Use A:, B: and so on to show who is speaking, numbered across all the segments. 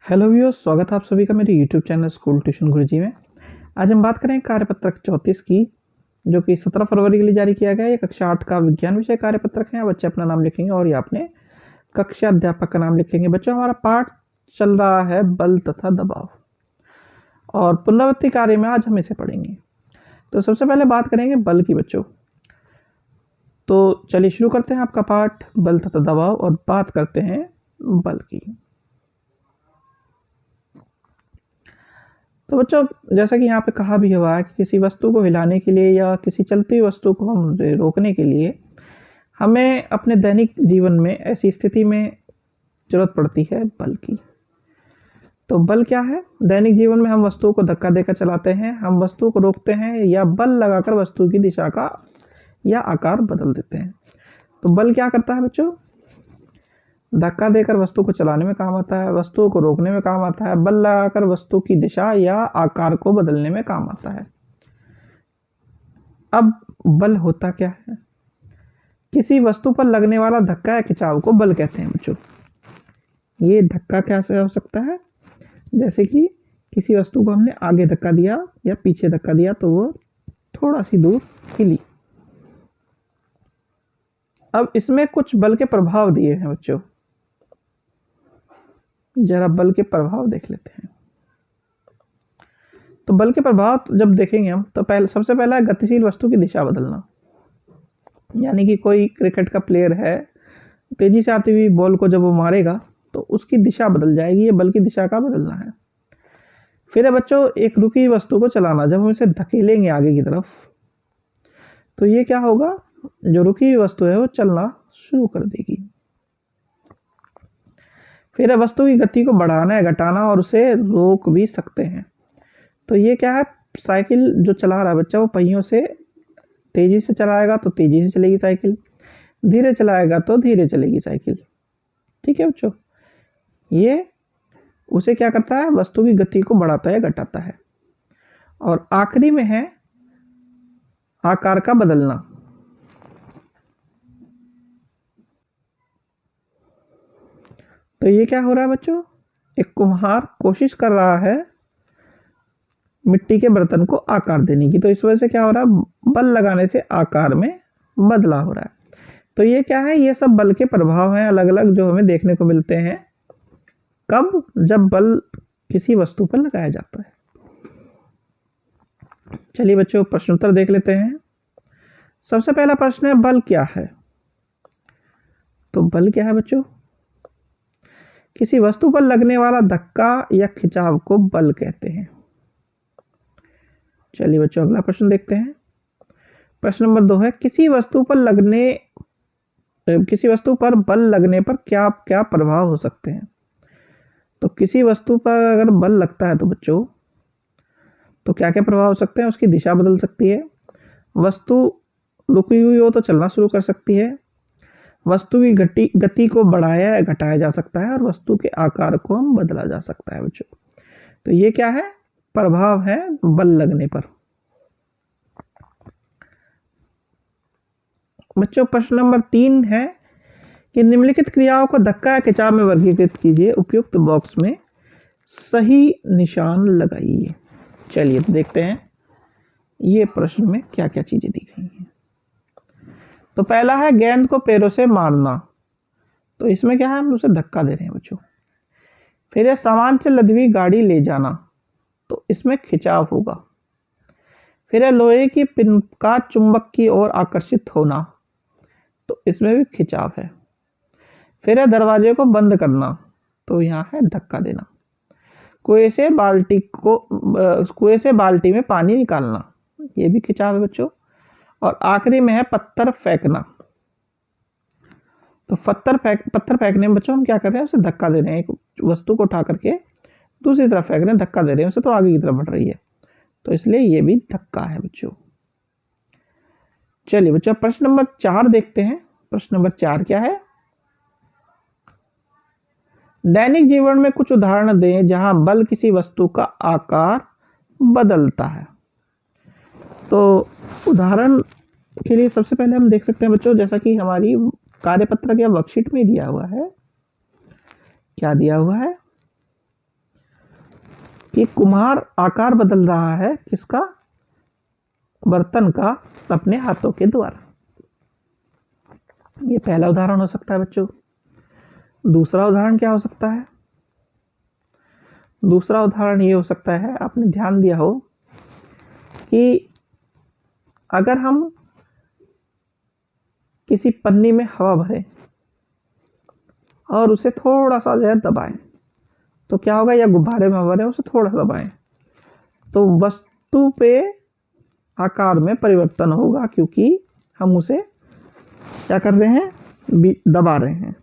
A: Hello viewers, स्वागत है आप सभी का मेरे यूट्यूब चैनल स्कूल ट्यूशन गुरुजी में। आज हम बात करें कार्यपत्रक 34 की, जो कि 17 फरवरी के लिए जारी किया गया है। ये कक्षा 8 का विज्ञान विषय कार्यपत्रक है। बच्चे अपना नाम लिखेंगे और ये अपने कक्षा अध्यापक का नाम लिखेंगे। बच्चों, हमारा पाठ चल रहा है बल तथा दबाव, और पुनरावृत्ति कार्य में आज हम इसे पढ़ेंगे। तो सबसे पहले बात करेंगे बल की बच्चों। तो चलिए शुरू करते हैं आपका पाठ बल तथा दबाव और बात करते हैं बल की। तो बच्चों, जैसा कि यहाँ पे कहा भी हुआ है कि किसी वस्तु को हिलाने के लिए या किसी चलती हुई वस्तु को हम रोकने के लिए हमें अपने दैनिक जीवन में ऐसी स्थिति में जरूरत पड़ती है बल की। तो बल क्या है? दैनिक जीवन में हम वस्तुओं को धक्का देकर चलाते हैं, हम वस्तुओं को रोकते हैं या बल लगाकर वस्तु की दिशा का या आकार बदल देते हैं। तो बल क्या करता है बच्चों? धक्का देकर वस्तु को चलाने में काम आता है, वस्तुओं को रोकने में काम आता है, बल लगाकर वस्तु की दिशा या आकार को बदलने में काम आता है। अब बल होता क्या है? किसी वस्तु पर लगने वाला धक्का या खिंचाव को बल कहते हैं बच्चों। ये धक्का कैसे हो सकता है? जैसे कि किसी वस्तु को हमने आगे धक्का दिया या पीछे धक्का दिया तो वो थोड़ा सी दूर हिली। अब इसमें कुछ बल के प्रभाव दिए हैं बच्चों, जरा बल के प्रभाव देख लेते हैं। तो बल के प्रभाव जब देखेंगे हम तो सबसे पहला है गतिशील वस्तु की दिशा बदलना। यानी कि कोई क्रिकेट का प्लेयर है, तेजी से आती हुई बॉल को जब वो मारेगा तो उसकी दिशा बदल जाएगी। ये बल की दिशा का बदलना है। फिर है बच्चों एक रुकी वस्तु को चलाना। जब हम इसे धकेलेंगे आगे की तरफ तो ये क्या होगा? जो रुकी हुई वस्तु है वो चलना शुरू कर देगी। फिर है वस्तु की गति को बढ़ाना या घटाना, और उसे रोक भी सकते हैं। तो ये क्या है? साइकिल जो चला रहा है बच्चा, वो पहियों से तेजी से चलाएगा तो तेजी से चलेगी साइकिल, धीरे चलाएगा तो धीरे चलेगी साइकिल। ठीक है बच्चों, ये उसे क्या करता है? वस्तु की गति को बढ़ाता है, घटाता है। और आखिरी में है आकार का बदलना। तो ये क्या हो रहा है बच्चों? एक कुम्हार कोशिश कर रहा है मिट्टी के बर्तन को आकार देने की, तो इस वजह से क्या हो रहा है? बल लगाने से आकार में बदलाव हो रहा है। तो ये क्या है? ये सब बल के प्रभाव हैं अलग अलग, जो हमें देखने को मिलते हैं। कब? जब बल किसी वस्तु पर लगाया जाता है। चलिए बच्चों, प्रश्न उत्तर देख लेते हैं। सबसे पहला प्रश्न है, बल क्या है? तो बल क्या है बच्चों? किसी वस्तु पर लगने वाला धक्का या खिंचाव को बल कहते हैं। चलिए बच्चों, अगला प्रश्न देखते हैं। प्रश्न नंबर 2 है, किसी वस्तु पर बल लगने पर क्या क्या प्रभाव हो सकते हैं? तो किसी वस्तु पर अगर बल लगता है तो बच्चों तो क्या क्या प्रभाव हो सकते हैं? उसकी दिशा बदल सकती है, वस्तु रुकी हुई हो तो चलना शुरू कर सकती है, वस्तु की गति को बढ़ाया या घटाया जा सकता है, और वस्तु के आकार को हम बदला जा सकता है बच्चों। तो ये क्या है? प्रभाव है बल लगने पर। बच्चों, प्रश्न नंबर 3 है कि निम्नलिखित क्रियाओं को धक्का या खिंचाव में वर्गीकृत कीजिए, उपयुक्त बॉक्स में सही निशान लगाइए। चलिए तो देखते हैं ये प्रश्न में क्या क्या चीजें दी गई हैं। तो पहला है गेंद को पैरों से मारना। तो इसमें क्या है? हम उसे धक्का दे रहे हैं बच्चों। फिर है सामान से लदी हुई गाड़ी ले जाना। तो इसमें खिंचाव होगा। फिर है लोहे की पिन का चुंबक की ओर आकर्षित होना। तो इसमें भी खिंचाव है। फिर है दरवाजे को बंद करना। तो यहाँ है धक्का देना। कुएं से बाल्टी में पानी निकालना। ये भी खिंचाव है बच्चों। और आखिरी में है पत्थर फेंकना। तो पत्थर फेंकने में बच्चों हम क्या कर रहे हैं? उसे धक्का दे रहे हैं। एक वस्तु को उठा करके दूसरी तरफ फेंक रहे हैं, धक्का दे रहे हैं उसे, तो आगे की तरफ बढ़ रही है, तो इसलिए ये भी धक्का है बच्चों। चलिए बच्चों, प्रश्न नंबर 4 देखते हैं। प्रश्न नंबर 4 क्या है? दैनिक जीवन में कुछ उदाहरण दें जहां बल किसी वस्तु का आकार बदलता है। तो उदाहरण के लिए सबसे पहले हम देख सकते हैं बच्चों, जैसा कि हमारी कार्यपत्रक या वर्कशीट में दिया हुआ है। क्या दिया हुआ है? कि कुम्हार आकार बदल रहा है किसका, बर्तन का, अपने हाथों के द्वारा। ये पहला उदाहरण हो सकता है बच्चों। दूसरा उदाहरण क्या हो सकता है, दूसरा उदाहरण ये हो सकता है, आपने ध्यान दिया हो कि अगर हम किसी पन्नी में हवा भरें और उसे थोड़ा सा जो है दबाएं तो क्या होगा, या गुब्बारे में भरें उसे थोड़ा सा दबाएं तो वस्तु पे आकार में परिवर्तन होगा, क्योंकि हम उसे क्या कर रहे हैं, दबा रहे हैं।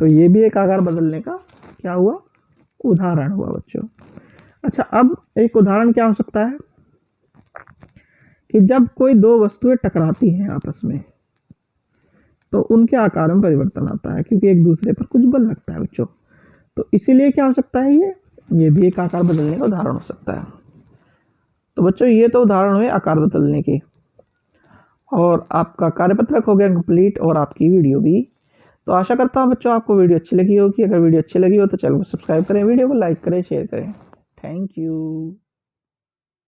A: तो ये भी एक आकार बदलने का क्या हुआ, उदाहरण हुआ बच्चों। अच्छा, अब एक उदाहरण क्या हो सकता है कि जब कोई दो वस्तुएं टकराती हैं आपस में तो उनके आकार में परिवर्तन आता है, क्योंकि एक दूसरे पर कुछ बल लगता है बच्चों। तो इसीलिए क्या हो सकता है, ये भी एक आकार बदलने का उदाहरण हो सकता है। तो बच्चों ये तो उदाहरण हुए आकार बदलने के, और आपका कार्यपत्रक हो गया कंप्लीट और आपकी वीडियो भी। तो आशा करता हूँ बच्चों आपको वीडियो अच्छी लगी होगी। अगर वीडियो अच्छी लगी हो तो चैनल को सब्सक्राइब करें, वीडियो को लाइक करें, शेयर करें। Thank you.